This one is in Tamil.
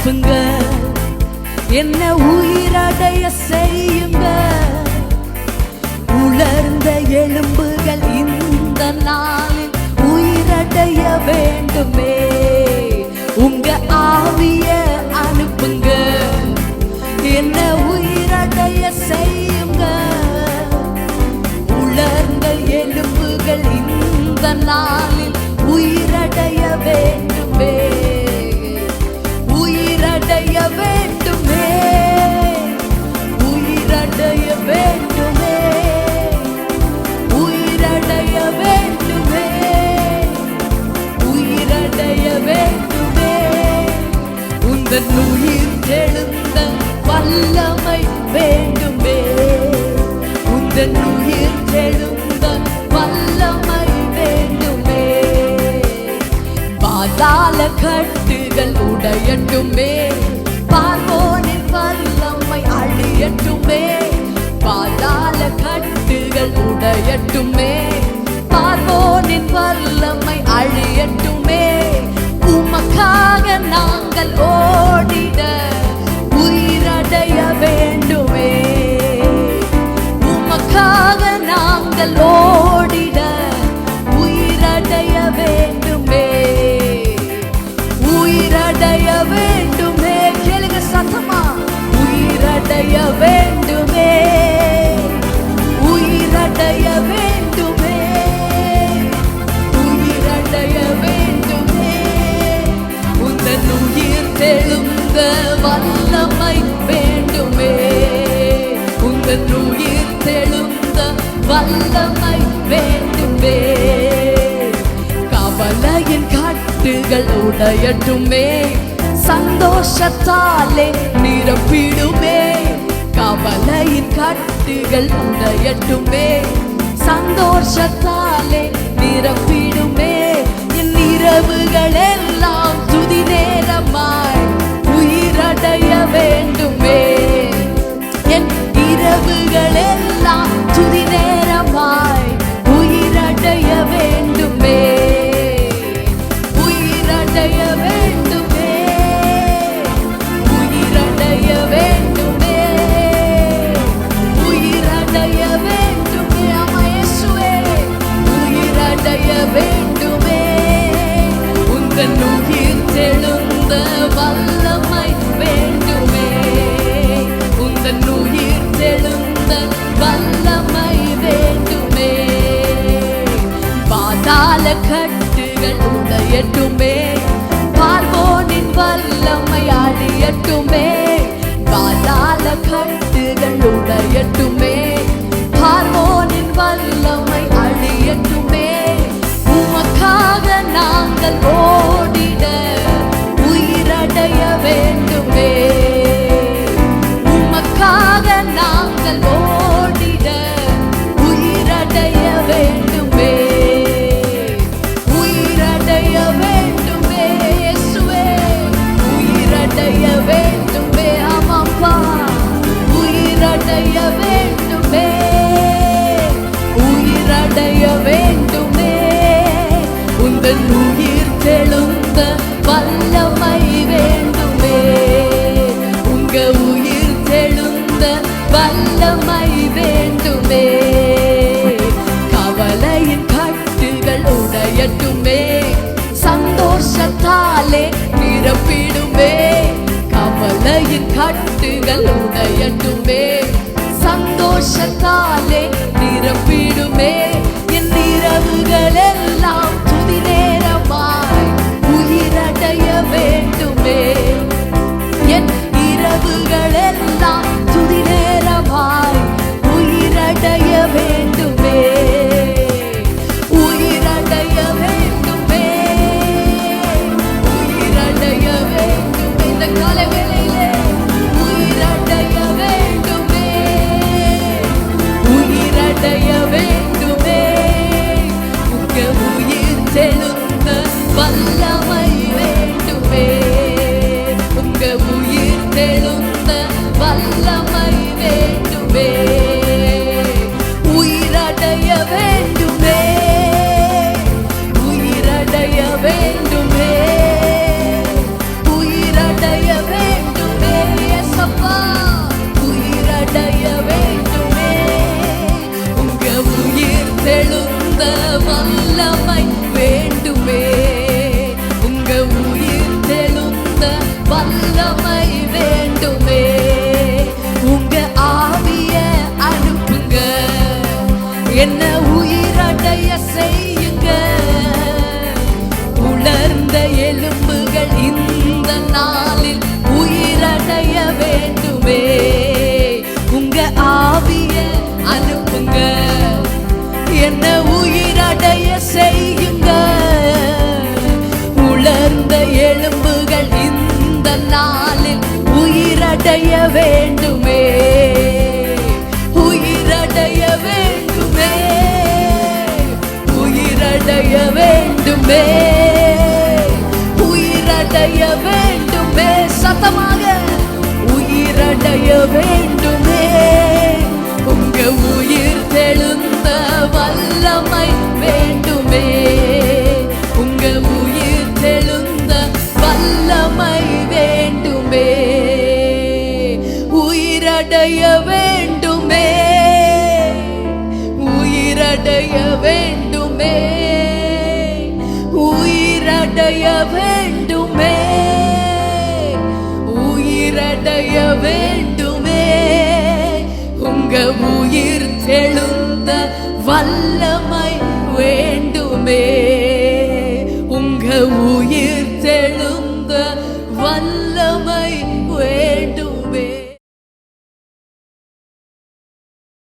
அனுப்புங்க, என்ன உயிரடைய செய்யுங்க. உலர்ந்த எலும்புகள் இந்த நாளில் உயிரடைய வேண்டுமே. உங்க ஆவிய அனுப்புங்க, என்ன உயிரடைய செய்யுங்க. உலர்ந்த எலும்புகள் இந்த நாளில் உயிரடைய வேண்டுமே, உயிரடைய வேண்டுமே, உயிரடைய வேண்டுமே, உயிரடைய வேண்டுமே, உயிரடைய வேண்டுமே. உந்தன் உயிர் எழுந்த வல்லமை வேண்டுமே, உந்தன் உயிர் எழுந்த வல்லமை வேண்டுமே. பாதாள கட்டுகள் உடையட்டுமே, பார்வோனின் வல்லமை அழியட்டுமே. பாதாள கட்டுகள் உடையட்டுமே, பார்வோனின் வல்லமை அழியட்டுமே. உமக்காக நாங்கள் ஓடிட உயிரடைய வேண்டுமே, உமக்காக நாங்கள் ஓடிட உயிரடைய வேண்டுமே, உயிரடைய வேண்டுமே. கேளுங்க சத்தமா, உயிரடைய வேண்டுமே, உயிரடைய வேண்டுமே, உயிரடைய வேண்டுமே. உந்தன் உயிர் தெழுந்த வல்லமை வேண்டுமே, உந்தன் உயிர் தெழுந்த வல்லமை வேண்டுமே. கவலையின் கட்டுகள் உடையட்டுமே, சந்தோஷத்தாலே நிரப்பிடுமே. கவலையின் கட்டுகள் உடையட்டுமே, சந்தோஷத்தாலே நிரப்பிடுமே. என் இரவுகள் எல்லாம் துதி நேரமாய் உயிரடைய வேண்டுமே, என் இரவுகள் எல்லாம் துதி நேரமாய் உயிரடைய வேண்டுமே, உயிரடைய வேண்டுமே, உயிரடைய வேண்டுமே, உயிரடைய வேண்டுமே. ஆமா இயேசுவே, உயிரடைய வேண்டுமே. உந்தன் உயிர் தெழுந்த வல்லமை வேண்டுமே, உந்தன் உயிர் தெழுந்த வல்லமை வேண்டுமே. பாதாள கட்டுகள் உடையட்டுமே, பார்வோனின் வல்லமை அழியட்டுமே. பாதாள கட்டுகள் உடையட்டுமே, பார்வோனின் வல்லமை அழியட்டுமே. உமக்காக நாங்கள் ஓடிட உயிரடைய வேண்டுமே, உமக்காக நாங்கள் ஓடிட உயிரடைய வேண்டுமே, உயிரடைய வேண்டுமே. இயேசுவே, உயிரடைய வேண்டுமே. ஆமாப்பா, உயிரடைய வேண்டுமே, உயிரடைய வேண்டுமே. உந்தன் உயிர் தெழுந்த வல்லமை வேண்டுமே, உங்க உயிர் தெழுந்த வல்லமை வேண்டுமே. கவலையின் கட்டுகள் உடையட்டுமே, சந்தோஷத்தாலே நிரப்பிடுமே. கவலையின் கட்டுகள் உடையட்டுமே, சந்தோஷத்தாலே நிரப்பிடுமே. என் இரவுகள் எல்லாம் துதி நேரமாய் உயிரடைய வேண்டுமே, என் இரவுகள் எல்லாம் துதி நேரமாய் உயிரடைய வேண்டுமே, உயிரடைய வேண்டுமே, உயிரடைய வேண்டுமே. இந்த காலை வேளையிலே உயிரடைய வேண்டுமே, உயிர என்ன உயிரடைய செய்யுங்க. உலர்ந்த எலும்புகள் இந்த நாளில் உயிரடைய வேண்டுமே. உங்க ஆவிய அனுப்புங்க, என்ன உயிரடைய செய்யுங்க. உலர்ந்த எலும்புகள் இந்த நாளில் உயிரடைய வேண்டுமே. உயிரடைய வேண்டுமே, உயிரடைய வேண்டுமே, உயிரடைய வேண்டுமே. சத்தமாக உயிரடைய வேண்டுமே. உங்க உயிர் தெழுந்த வல்லமை வேண்டுமே. உங்க உயிர் தெழுந்த வல்லமை வேண்டுமே. உயிரடைய வேண்டுமே, உயிரடைய வேண்டுமே, உயிரடைய வேண்டுமே, உயிரடைய வேண்டுமே. உங்க உயிர் தெழுந்த வல்லமை வேண்டுமே.